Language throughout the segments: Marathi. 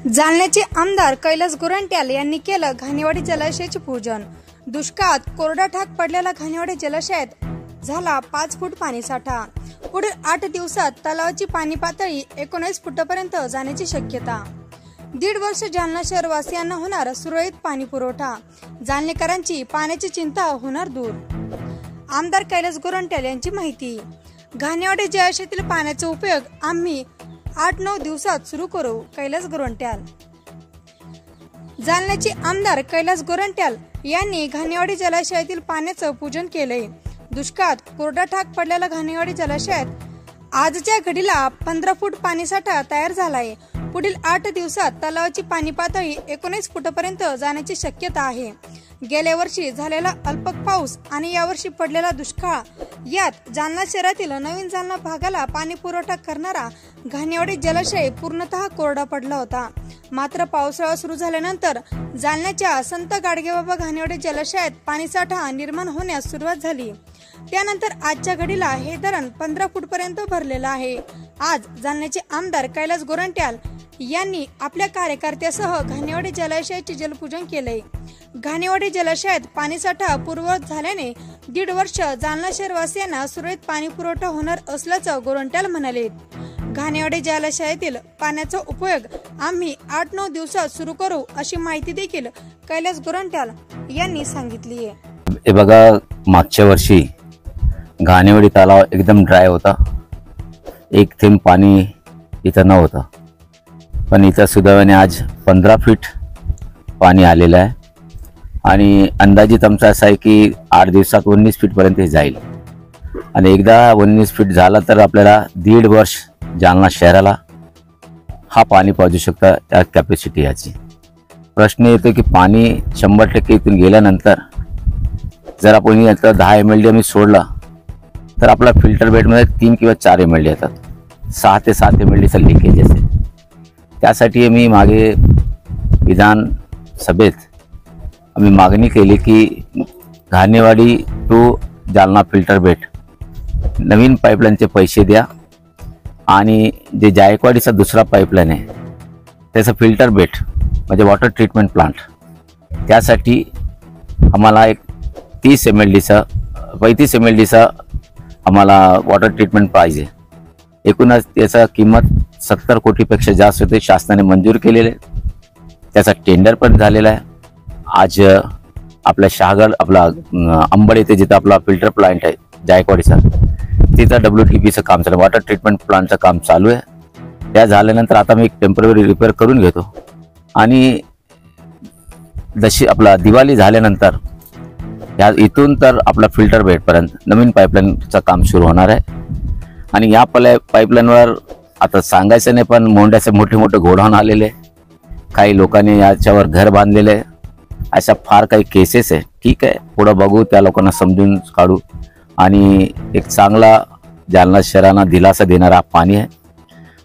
जालन्याचे आमदार कैलास गोरंट्याल यांनी केलं घाणेवाडी जलाशयाचे पूजन। दुष्काळात कोरडा ठाक पडलेला घाणेवाडी जलाशयात झाला 5 फूट पाणीसाठा। पुढील 8 दिवसात तलावाची पाणी पातळी 19 फुटापर्यंत जाण्याची शक्यता। 1.5 वर्ष जालना शहरवासियांना होणार सुरळीत पाणी पुरवठा। जालनेकरांची पाण्याची चिंता होणार दूर। आमदार कैलास गोरंट्याल यांची माहिती। घाणेवाडी जलाशयातील पाण्याचा उपयोग आम्ही 8-9 दिवसात सुरू करू। कैलास गोरंट्याल। जालन्याचे आमदार कैलास गोरंट्याल यांनी घाणेवाडी जलाशयातील पाण्याचं पूजन केलंय। दुष्काळात कोरडा ठाक पडलेल्या घाणेवाडी जलाशयात आजच्या घडीला 15 फूट पाणीसाठा तयार झालाय। पुढील 8 दिवसात तलावाची पाणी पातळी 19 फुटापर्यंत जाण्याची शक्यता आहे। गेल्या वर्षी झालेला अल्प पाऊस आणि यावर्षी पडलेला दुष्काळ यात जालना शहरातील नवीन जालना भागाला पाणी पुरवठा करणारा घाणेवाडी जलाशय पूर्णतः कोरडा पडला होता। मात्र पावसाळा सुरू झाल्यानंतर जालन्याच्या संत गाडगेबाबा घाणेवाडी जलाशयात पाणीसाठा निर्माण होण्यास सुरुवात झाली। त्यानंतर आजच्या घडीला हे धरण 15 फूट पर्यंत भरलेलं आहे। आज जालन्याचे आमदार कैलास गोरंट्याल यांनी आपल्या कार्यकर्त्यासह घाणेवाडी जलाशयाचे जलपूजन केले। घाणेवाडी जलाशयात पाणीसाठा पूर्ववत झाल्याने 1.5 वर्ष जालना शहरवासियांना सुरळीत पाणी पुरवठा होणार असल्याचं गोरंट्याल म्हणाले। घाणेवाडी जलाशयातील पाण्याचा उपयोग आम्ही 8-9 दिवसात सुरू करू अशी माहिती देखील कैलास गोरंट्याल यांनी सांगितली आहे। हे बघा, मागच्या वर्षी घाणेवाडी तलाव एकदम ड्राय होता। एक थेंब पाणी इथं नव्हतं, पण इथं सुदैवाने आज 15 फीट पाणी आलेलं आहे आणि अंदाजित आमचा असा आहे की 8 दिवसात 19 फीट पर्यंत हे जाईल। आणि एकदा 19 फीट झाला तर आपल्याला 1.5 वर्ष जालना शहराला हा पाणी पाजू शकता, त्या कॅपॅसिटी याची। प्रश्न येतो की पाणी 100% इथून गेल्यानंतर जर आपण याचा 10 mld सोडला तर आपला फिल्टर बेडमध्ये 3 किंवा 4 mld येतात। 6 ते 7 mldचा लिकेज असेल। त्यासाठी मी मागे विधानसभेत आम्ही मागणी केली की Ghanewadi to Jalna filter bed नवीन पाईपलाईनचे पैसे द्या आणि जे जायकवाडीचा दुसरा पाईपलाईन आहे त्याचं फिल्टर बेड म्हणजे वॉटर ट्रीटमेंट प्लांट, त्यासाठी आम्हाला एक 30 mldचा 35 mldचा आम्हाला वॉटर ट्रीटमेंट पाहिजे। एकूणच त्याचा किंमत 70 कोटीपेक्षा जास्त होते। शासनाने मंजूर केलेले, त्याचा टेंडर पण झालेला आहे। आज आपल्या शहागड आपला अंबड येथे जिथं आपला फिल्टर प्लांट आहे जायकवाडीचा, तिथं WTPचं काम चालू, वॉटर ट्रीटमेंट प्लांटचं काम चालू आहे। त्या झाल्यानंतर आता मी एक टेम्पररी रिपेअर करून घेतो आणि जशी आपला दिवाळी झाल्यानंतर या इथून तर आपला फिल्टर बेडपर्यंत नवीन पाईपलाईनचं काम सुरू होणार आहे। आणि या पाईपलाईनवर आता सांगायचं नाही, पण मोंड्याचे मोठे मोठे गोडाऊन आलेले, काही लोकांनी याच्यावर घर बांधलेले आहे। अशा फार काही केसेस आहे। ठीक आहे, पुढं बघू, त्या लोकांना समजून काढू आणि एक चांगला जालना शहरांना दिलासा देणारा पाणी आहे।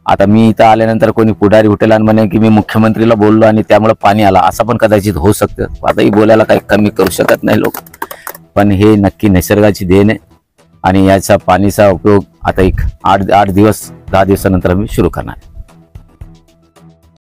आता मी इथं आल्यानंतर कोणी पुढारी उठेल आणि म्हणे की मी मुख्यमंत्रीला बोललो आणि त्यामुळे पाणी आला, असं पण कदाचित होऊ शकतं। आताही बोलायला काही कमी करू शकत नाही लोक, पण हे नक्की निसर्गाची देण आहे आणि याचा पाणीचा उपयोग आता एक 8 दिवस 10 दिवसानंतर आम्ही सुरू करणार आहे।